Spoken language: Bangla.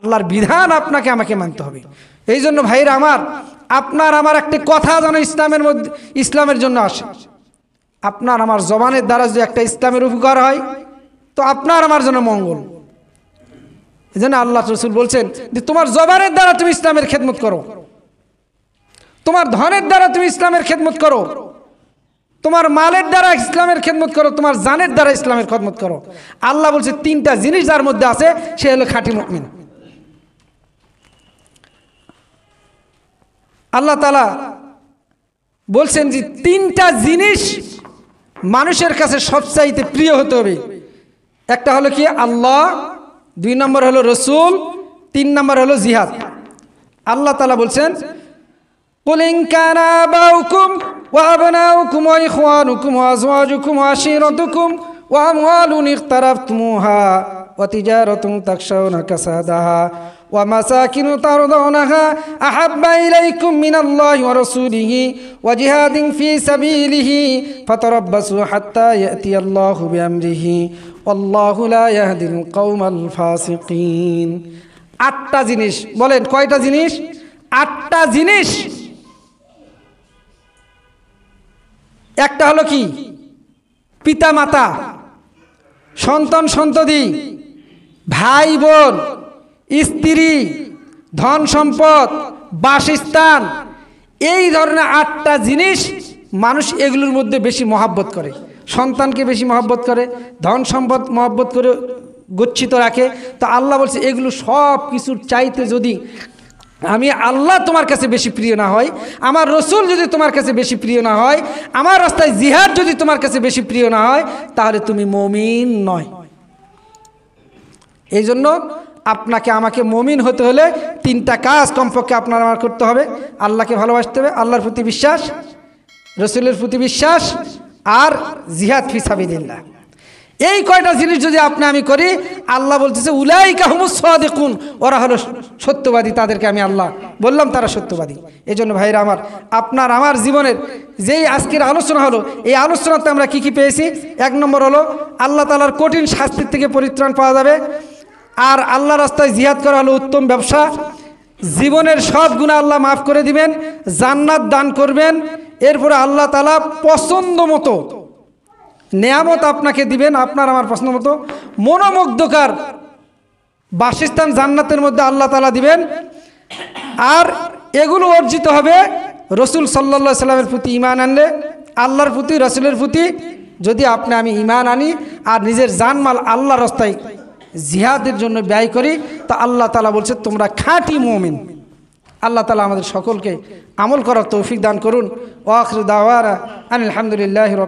আল্লাহর বিধান আপনাকে আমাকে মানতে হবে। এই জন্য ভাইরা আমার, আপনার আমার একটি কথা যেন ইসলামের মধ্যে ইসলামের জন্য আসে। আপনার আমার জবানের দ্বারা যদি একটা ইসলামের উপকার হয় তো আপনার আমার জন্য মঙ্গল। এই জন্য আল্লাহ রাসূল বলছেন যে তোমার জবানের দ্বারা তুমি ইসলামের খেদমত করো, তোমার ধনের দ্বারা তুমি ইসলামের খেদমত করো, তোমার মালের দ্বারা ইসলামের খেদমত করো, তোমার জানের দ্বারা ইসলামের খেদমত করো। আল্লাহ বলছে তিনটা জিনিস যার মধ্যে আছে সে হলো খাঁটি মুমিন। আল্লাহ তাআলা বলছেন যে তিনটা জিনিস মানুষের কাছে সবচাইতে প্রিয় হতে হবে। একটা হলো কি আল্লাহ, 2 নম্বর হলো রসুল, 3 নম্বর হলো জিহাদ। আল্লাহ তাআলা বলছেন কুল ইন কানা আবাউকুম ওয়া আবনাউকুম ওয়া ইখওয়ানুকুম ওয়া আজওয়াজুকুম ওয়া আশীরাতুকুম ওয়া আমওয়ালুন ইখতারাফতুমুহা ওয়া তিজারাতুন তাখশাউনা কাসাদাহা ওয়া মাসাকিনু তারদাউনাহা আহাব্বা ইলাইকুম মিনাল্লাহি ওয়া রাসূলিহি ওয়া জিহাদিন ফি সাবিলিহি ফাতারাব্বাসু হাত্তা ইয়াতিয়াল্লাহু বিআমরিহি ওয়াল্লাহু লা ইয়াহদিল কওমাল ফাসিকিন। 8টা জিনিস। বলেন কয়টা জিনিস? 8টা জিনিস। একটা হলো কি পিতা মাতা, সন্তান সন্ততি, ভাই বোন, স্ত্রী, ধন সম্পদ, বাসস্থান, এই ধরনের 8টা জিনিস মানুষ এগুলোর মধ্যে বেশি মহাব্বত করে। সন্তানকে বেশি মহাব্বত করে, ধন সম্পদ মহাব্বত করে গচ্ছিত রাখে। তো আল্লাহ বলছে এগুলো সব কিছুর চাইতে যদি আমি আল্লাহ তোমার কাছে বেশি প্রিয় না হয়, আমার রসুল যদি তোমার কাছে বেশি প্রিয় না হয়, আমার রাস্তায় জিহাদ যদি তোমার কাছে বেশি প্রিয় না হয়, তাহলে তুমি মুমিন নয়। এই জন্য আপনাকে আমাকে মুমিন হতে হলে 3টা কাজ কমপক্ষে আপনার আমার করতে হবে। আল্লাহকে ভালোবাসতে হবে, আল্লাহর প্রতি বিশ্বাস, রসুলের প্রতি বিশ্বাস, আর জিহাদ ফি সাবিলিল্লাহ। এই কয়টা জিনিস যদি আপনি আমি করি, আল্লাহ বলতেছে উলাইকা হুমুস সাদিকুন, ওরা হলো সত্যবাদী, তাদেরকে আমি আল্লাহ বললাম তারা সত্যবাদী। এই জন্য ভাইরা আমার, আপনার আমার জীবনের যেই আজকের আলোচনা হলো, এই আলোচনাতে আমরা কি কি পেয়েছি? 1 নম্বর হলো আল্লাহ তাআলার কঠিন শাস্তির থেকে পরিত্রাণ পাওয়া যাবে, আর আল্লাহ রাস্তায় জিহাদ করা হলো উত্তম ব্যবসা। জীবনের সব গুনাহ আল্লাহ মাফ করে দিবেন, জান্নাত দান করবেন। এরপরে আল্লাহ তাআলা পছন্দ মতো নেয়ামত আপনাকে দিবেন, আপনার আমার পছন্দ মতো মনোমুগ্ধকর বাসস্থান জান্নাতের মধ্যে আল্লাহ তাআলা দিবেন। আর এগুলো অর্জিত হবে রসুল সাল্লাল্লাহু আলাইহি সাল্লামের প্রতি ঈমান আনলে, আল্লাহর প্রতি, রসুলের প্রতি যদি আপনি আমি ঈমান আনি আর নিজের জানমাল আল্লাহর রাস্তায় জিহাদের জন্য ব্যয় করি, তা আল্লাহ তাআলা বলছে তোমরা খাঁটি মুমিন। আল্লাহ তাআলা আমাদের সকলকে আমল করার তৌফিক দান করুন। ওয়া আখিরু দাওয়ানা আনিল হামদুলিল্লাহি রাব্বিল